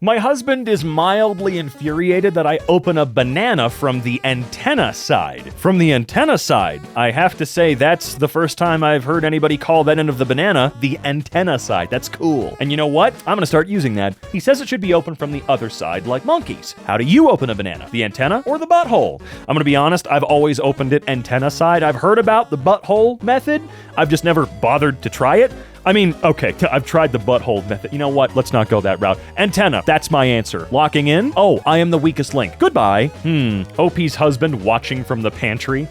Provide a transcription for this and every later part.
My husband is mildly infuriated that I open a banana from the antenna side. From the antenna side, I have to say that's the first time I've heard anybody call that end of the banana the antenna side. That's cool. And you know what? I'm gonna start using that. He says it should be open from the other side like monkeys. How do you open a banana? The antenna or the butthole? I'm gonna be honest, I've always opened it antenna side. I've heard about the butthole method. I've just never bothered to try it. I mean, okay, I've tried the butthole method. You know what? Let's not go that route. Antenna, that's my answer. Locking in? Oh, I am the weakest link. Goodbye. OP's husband watching from the pantry.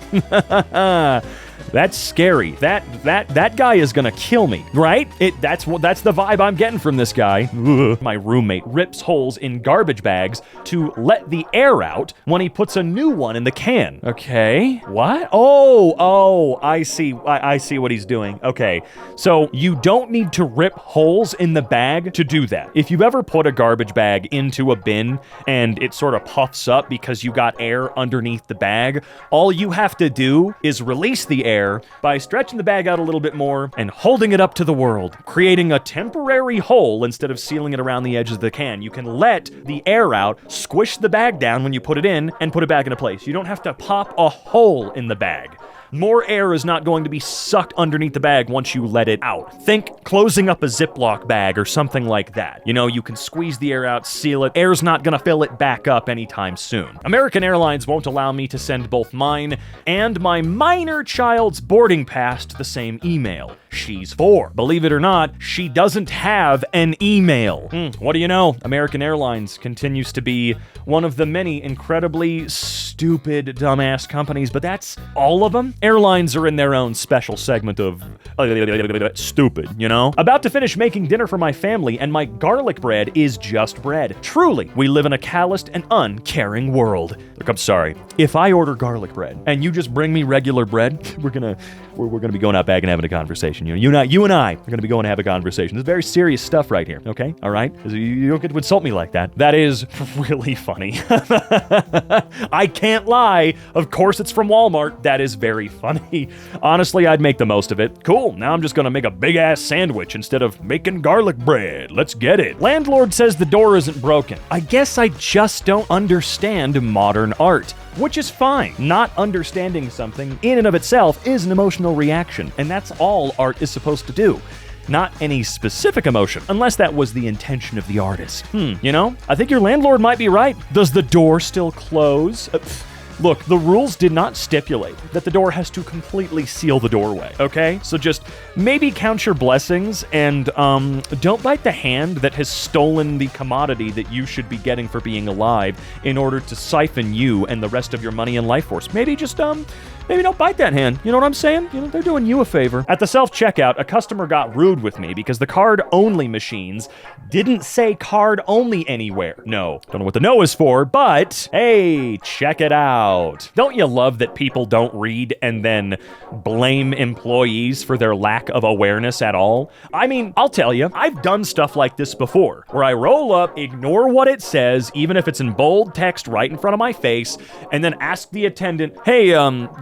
That's scary. That guy is gonna kill me, right? That's the vibe I'm getting from this guy. Ugh. My roommate rips holes in garbage bags to let the air out when he puts a new one in the can. Okay, what? Oh, I see. I see what he's doing. Okay, so you don't need to rip holes in the bag to do that. If you've ever put a garbage bag into a bin and it sort of puffs up because you got air underneath the bag, all you have to do is release the air by stretching the bag out a little bit more and holding it up to the world, creating a temporary hole instead of sealing it around the edges of the can. You can let the air out, squish the bag down when you put it in, and put it back into place. You don't have to pop a hole in the bag. More air is not going to be sucked underneath the bag once you let it out. Think closing up a Ziploc bag or something like that. You know, you can squeeze the air out, seal it. Air's not gonna fill it back up anytime soon. American Airlines won't allow me to send both mine and my minor child's boarding pass to the same email. She's 4. Believe it or not, she doesn't have an email. What do you know? American Airlines continues to be one of the many incredibly stupid, dumbass companies, but that's all of them. Airlines are in their own special segment of stupid, you know? About to finish making dinner for my family, and my garlic bread is just bread. Truly, we live in a calloused and uncaring world. Look, I'm sorry. If I order garlic bread and you just bring me regular bread, we're gonna be going out back and having a conversation. You and I are gonna be going to have a conversation. This is very serious stuff right here, okay? All right? You don't get to insult me like that. That is really funny. I can't lie. Of course it's from Walmart. That is very funny. Honestly, I'd make the most of it. Cool, now I'm just gonna make a big-ass sandwich instead of making garlic bread. Let's get it. Landlord says the door isn't broken. I guess I just don't understand modern art. Which is fine. Not understanding something in and of itself is an emotional reaction, and that's all art is supposed to do. Not any specific emotion, unless that was the intention of the artist. You know, I think your landlord might be right. Does the door still close? Look, the rules did not stipulate that the door has to completely seal the doorway, okay? So just maybe count your blessings and don't bite the hand that has stolen the commodity that you should be getting for being alive in order to siphon you and the rest of your money and life force. Maybe just, maybe don't bite that hand. You know what I'm saying? You know, they're doing you a favor. At the self-checkout, a customer got rude with me because the card-only machines didn't say card-only anywhere. No, don't know what the no is for, but hey, check it out. Don't you love that people don't read and then blame employees for their lack of awareness at all? I mean, I'll tell you, I've done stuff like this before, where I roll up, ignore what it says, even if it's in bold text right in front of my face, and then ask the attendant, hey,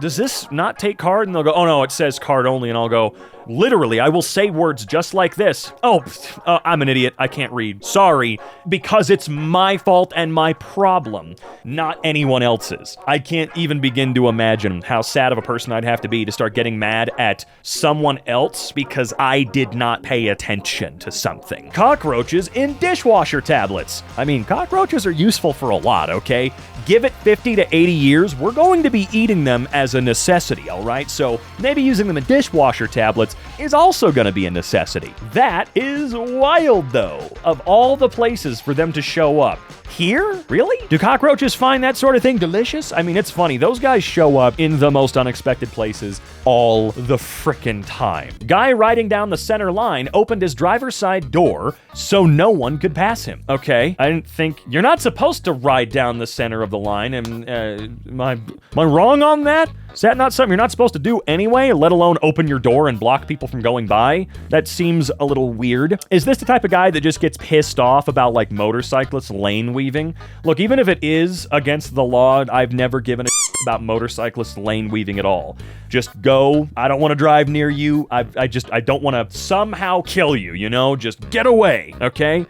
does this not take card? And they'll go, oh no, it says card only, and I'll go, literally, I will say words just like this. Oh, I'm an idiot. I can't read. Sorry, because it's my fault and my problem, not anyone else's. I can't even begin to imagine how sad of a person I'd have to be to start getting mad at someone else because I did not pay attention to something. Cockroaches in dishwasher tablets. I mean, cockroaches are useful for a lot, okay? Give it 50 to 80 years, we're going to be eating them as a necessity, all right? So maybe using them in dishwasher tablets is also going to be a necessity. That is wild, though, of all the places for them to show up. Here? Really? Do cockroaches find that sort of thing delicious? I mean, it's funny. Those guys show up in the most unexpected places all the frickin' time. Guy riding down the center line opened his driver's side door so no one could pass him. Okay, I didn't think... You're not supposed to ride down the center of the line. Am I wrong on that? Is that not something you're not supposed to do anyway, let alone open your door and block people from going by? That seems a little weird. Is this the type of guy that just gets pissed off about, like, motorcyclists lane weaving? Look, even if it is against the law, I've never given a about motorcyclists lane weaving at all. Just go. I don't want to drive near you. I don't want to somehow kill you, you know? Just get away, okay?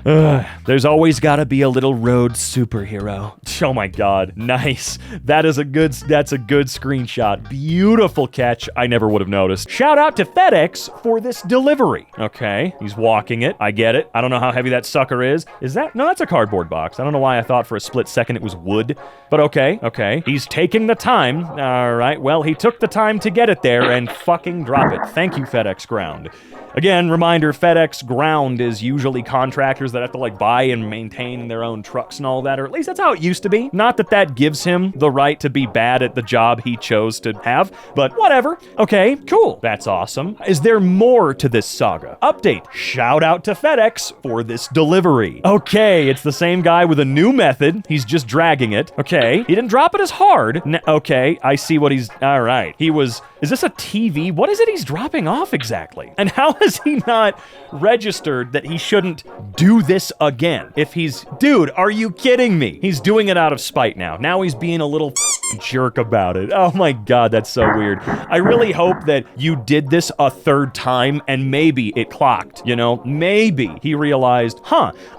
There's always gotta be a little road superhero. Oh my god, nice. That's a good screenshot. Beautiful catch. I never would have noticed. Shout out to FedEx for this delivery. Okay, he's walking it. I get it. I don't know how heavy that sucker is. No, that's a cardboard box. I don't know why I thought for a split second it was wood, but okay. He's taking the time. All right, well, he took the time to get it there and fucking drop it. Thank you, FedEx Ground. Again, reminder, FedEx Ground is usually contractors that have to buy and maintain their own trucks and all that, or at least that's how it used to be. Not that that gives him the right to be bad at the job he chose to have, but whatever. Okay, cool. That's awesome. Is there more to this saga? Update. Shout out to FedEx for this delivery. Okay, it's the same guy with a new method. He's just dragging it. Okay, he didn't drop it as hard. Okay, I see what he's... All right. Is this a TV? What is it he's dropping off exactly? And how has he not registered that he shouldn't do this again? Dude, are you kidding me? He's doing it out of spite now. Now he's being a little jerk about it. Oh my god, that's so weird. I really hope that you did this a third time and maybe it clocked, Maybe he realized,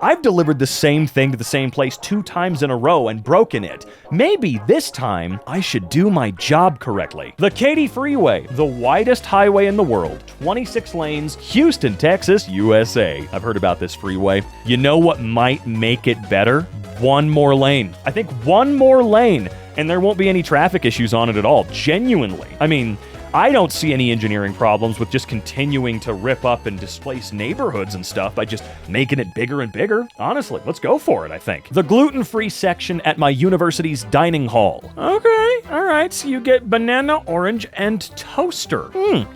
I've delivered the same thing to the same place 2 times in a row and broken it. Maybe this time I should do my job correctly. The Katy Freeway, the widest highway in the world, 26 lanes, Houston, Texas, USA. I've heard about this freeway. You know what might make it better? One more lane. I think one more lane, and there won't be any traffic issues on it at all. Genuinely. I mean, I don't see any engineering problems with just continuing to rip up and displace neighborhoods and stuff by just making it bigger and bigger. Honestly, let's go for it, I think. The gluten-free section at my university's dining hall. Okay, all right, so you get banana, orange, and toaster.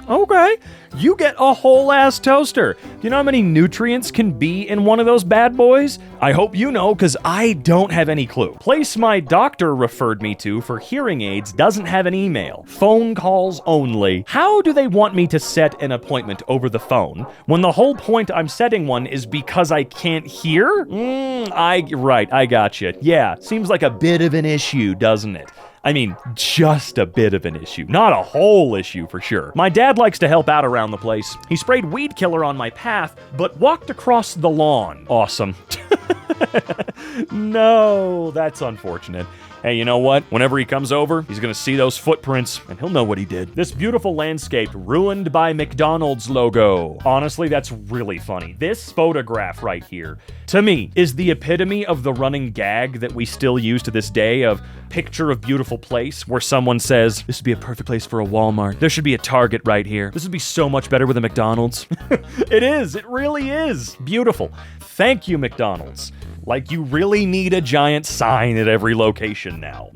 Okay. You get a whole-ass toaster. Do you know how many nutrients can be in one of those bad boys? I hope you know, because I don't have any clue. Place my doctor referred me to for hearing aids doesn't have an email. Phone calls only. How do they want me to set an appointment over the phone when the whole point I'm setting one is because I can't hear? Right, I gotcha. Yeah, seems like a bit of an issue, doesn't it? I mean, just a bit of an issue. Not a whole issue for sure. My dad likes to help out around the place. He sprayed weed killer on my path, but walked across the lawn. Awesome. No, that's unfortunate. Hey, you know what? Whenever he comes over, he's gonna see those footprints, and he'll know what he did. This beautiful landscape ruined by McDonald's logo. Honestly, that's really funny. This photograph right here, to me, is the epitome of the running gag that we still use to this day of picture of beautiful place, where someone says, this would be a perfect place for a Walmart. There should be a Target right here. This would be so much better with a McDonald's. It is. It really is. Beautiful. Thank you, McDonald's. You really need a giant sign at every location now.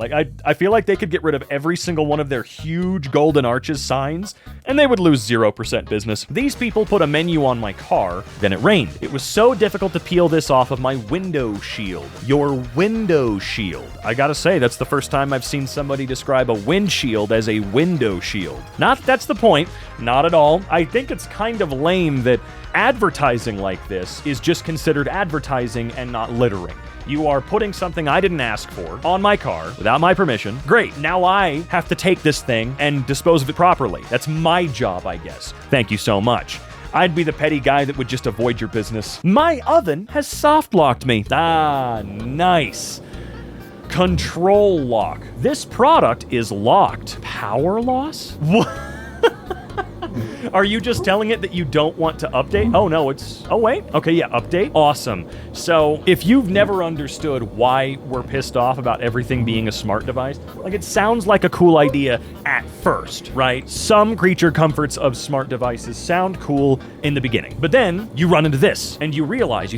I feel like they could get rid of every single one of their huge golden arches signs, and they would lose 0% business. These people put a menu on my car, then it rained. It was so difficult to peel this off of my window shield. Your window shield. I gotta say, that's the first time I've seen somebody describe a windshield as a window shield. Not that that's the point. Not at all. I think it's kind of lame that advertising like this is just considered advertising and not littering. You are putting something I didn't ask for on my car without my permission. Great, now I have to take this thing and dispose of it properly. That's my job, I guess. Thank you so much. I'd be the petty guy that would just avoid your business. My oven has soft locked me. Ah, nice. Control lock. This product is locked. Power loss? What? Are you just telling it that you don't want to update? Oh, no, oh, wait. Okay, yeah, update. Awesome. So if you've never understood why we're pissed off about everything being a smart device, it sounds like a cool idea at first, right? Some creature comforts of smart devices sound cool in the beginning, but then you run into this and you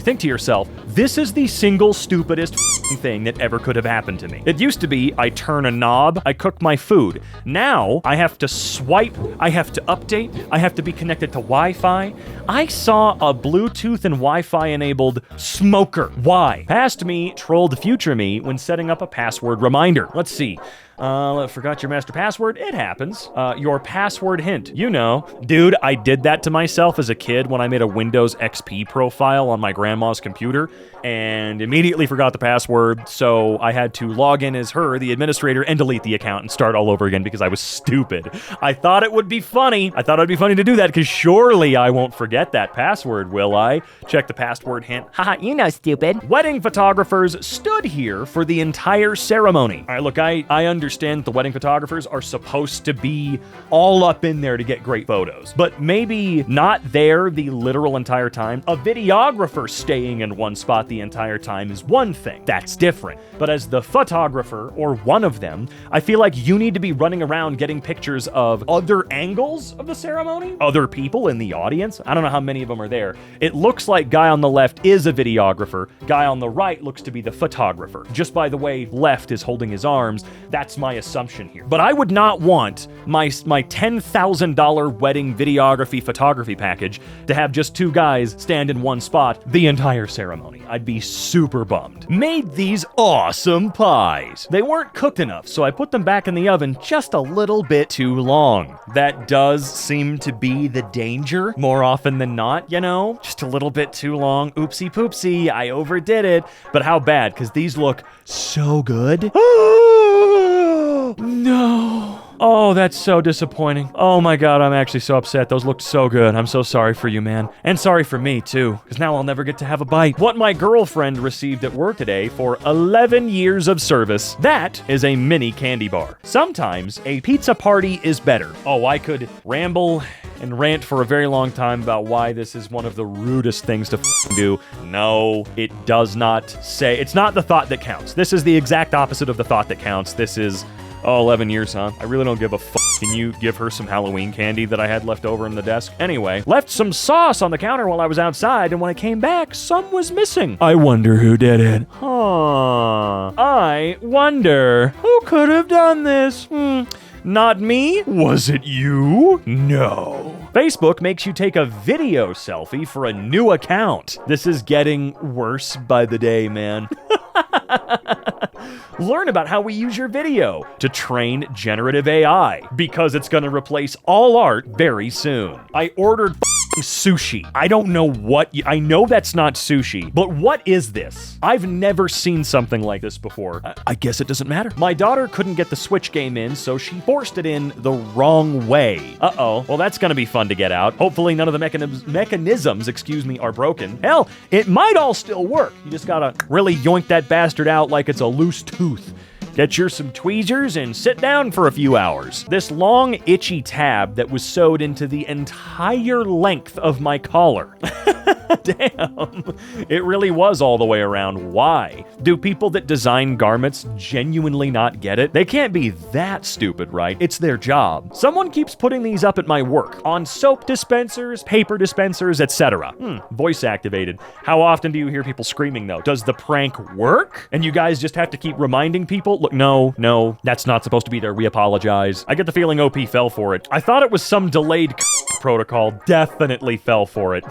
think to yourself, this is the single stupidest thing that ever could have happened to me. It used to be I turn a knob, I cook my food. Now I have to swipe, I have to update, I have to be connected to Wi-Fi. I saw a Bluetooth and Wi-Fi enabled smoker. Why? Past me trolled future me when setting up a password reminder. Let's see. Forgot your master password? It happens. Your password hint. You know. Dude, I did that to myself as a kid when I made a Windows XP profile on my grandma's computer and immediately forgot the password, so I had to log in as her, the administrator, and delete the account and start all over again because I was stupid. I thought it would be funny. I thought it'd be funny to do that because surely I won't forget that password, will I? Check the password hint. Haha, you know, stupid. Wedding photographers stood here for the entire ceremony. All right, look, I understand the wedding photographers are supposed to be all up in there to get great photos, but maybe not there the literal entire time. A videographer staying in one spot the entire time is one thing. That's different. But as the photographer, or one of them, I feel like you need to be running around getting pictures of other angles of the ceremony, other people in the audience. I don't know how many of them are there. It looks like guy on the left is a videographer. Guy on the right looks to be the photographer. Just by the way left is holding his arms, that's my assumption here. But I would not want my $10,000 wedding videography photography package to have just two guys stand in one spot the entire ceremony. I'd be super bummed. Made these awesome pies. They weren't cooked enough, so I put them back in the oven just a little bit too long. That does seem to be the danger more often than not, you know? Just a little bit too long. Oopsie poopsie, I overdid it. But how bad? Because these look so good. No. Oh, that's so disappointing. Oh my god, I'm actually so upset. Those looked so good. I'm so sorry for you, man. And sorry for me, too, because now I'll never get to have a bite. What my girlfriend received at work today for 11 years of service, that is a mini candy bar. Sometimes a pizza party is better. Oh, I could ramble and rant for a very long time about why this is one of the rudest things to do. No, it does not say. It's not the thought that counts. This is the exact opposite of the thought that counts. This is... Oh, 11 years, huh? I really don't give a fuck. Can you give her some Halloween candy that I had left over in the desk? Anyway, left some sauce on the counter while I was outside, and when I came back, some was missing. I wonder who did it. Huh. I wonder who could have done this. Not me? Was it you? No. Facebook makes you take a video selfie for a new account. This is getting worse by the day, man. Learn about how we use your video to train generative AI, because it's going to replace all art very soon. I ordered sushi. I don't know what... I know that's not sushi, but what is this? I've never seen something like this before. I guess it doesn't matter. My daughter couldn't get the Switch game in, so she forced it in the wrong way. Uh-oh. Well, that's going to be fun to get out. Hopefully none of the mechanisms, are broken. Hell, it might all still work. You just gotta really yoink that bastard out like it's a loose tooth. Get your some tweezers and sit down for a few hours. This long, itchy tab that was sewed into the entire length of my collar. Damn. It really was all the way around. Why? Do people that design garments genuinely not get it? They can't be that stupid, right? It's their job. Someone keeps putting these up at my work. On soap dispensers, paper dispensers, etc. Voice activated. How often do you hear people screaming, though? Does the prank work? And you guys just have to keep reminding people, look, no, that's not supposed to be there. We apologize. I get the feeling OP fell for it. I thought it was some delayed protocol. Definitely fell for it.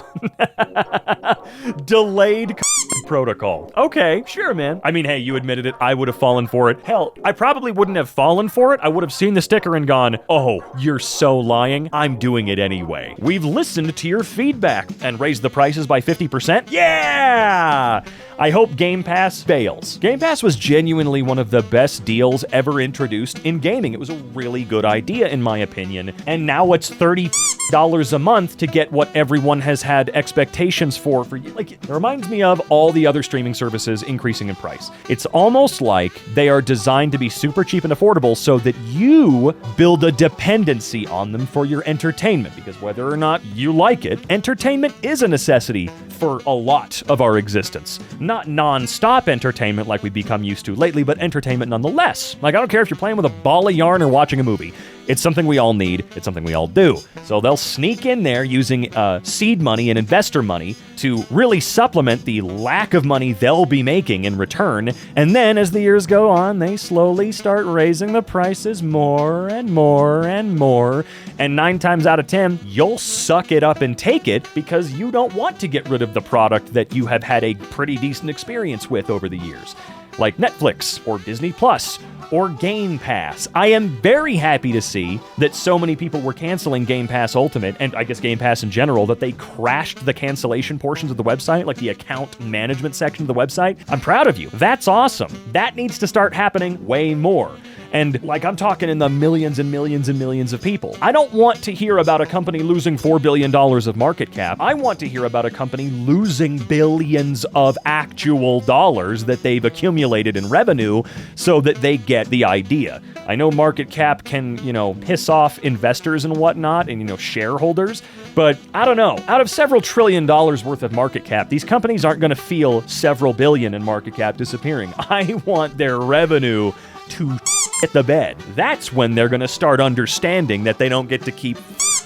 Delayed protocol. Okay, sure, man. I mean, hey, you admitted it. I would have fallen for it. Hell, I probably wouldn't have fallen for it. I would have seen the sticker and gone, oh, you're so lying. I'm doing it anyway. We've listened to your feedback and raised the prices by 50%. Yeah! I hope Game Pass fails. Game Pass was genuinely one of the best deals ever introduced in gaming. It was a really good idea, in my opinion. And now it's $30 a month to get what everyone has had expectations for you. Like, it reminds me of all the other streaming services increasing in price. It's almost like they are designed to be super cheap and affordable so that you build a dependency on them for your entertainment. Because whether or not you like it, entertainment is a necessity for a lot of our existence. Not non-stop entertainment like we've become used to lately, but entertainment nonetheless. Like, I don't care if you're playing with a ball of yarn or watching a movie. It's something we all need. It's something we all do. So they'll sneak in there using seed money and investor money to really supplement the lack of money they'll be making in return. And then as the years go on, they slowly start raising the prices more and more and more. And 9 times out of 10, you'll suck it up and take it because you don't want to get rid of the product that you have had a pretty decent experience with over the years. like Netflix or Disney Plus or Game Pass. I am very happy to see that so many people were canceling Game Pass Ultimate, and I guess Game Pass in general, that they crashed the cancellation portions of the website, like the account management section of the website. I'm proud of you. That's awesome. That needs to start happening way more. And like, I'm talking in the millions and millions and millions of people. I don't want to hear about a company losing $4 billion of market cap. I want to hear about a company losing billions of actual dollars that they've accumulated in revenue so that they get the idea. I know market cap can, piss off investors and whatnot and, shareholders, but I don't know. Out of several $1 trillion worth of market cap, these companies aren't going to feel several billion in market cap disappearing. I want their revenue to hit the bed. That's when they're going to start understanding that they don't get to keep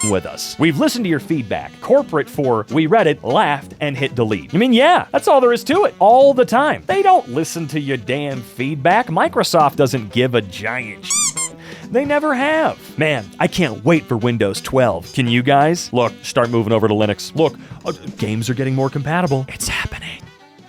with us. We've listened to your feedback. Corporate for we read it, laughed, and hit delete. Yeah, that's all there is to it. All the time. They don't listen to your damn feedback. Microsoft doesn't give a giant They never have. Man, I can't wait for Windows 12. Can you guys? Look, start moving over to Linux. Look, games are getting more compatible. It's happening.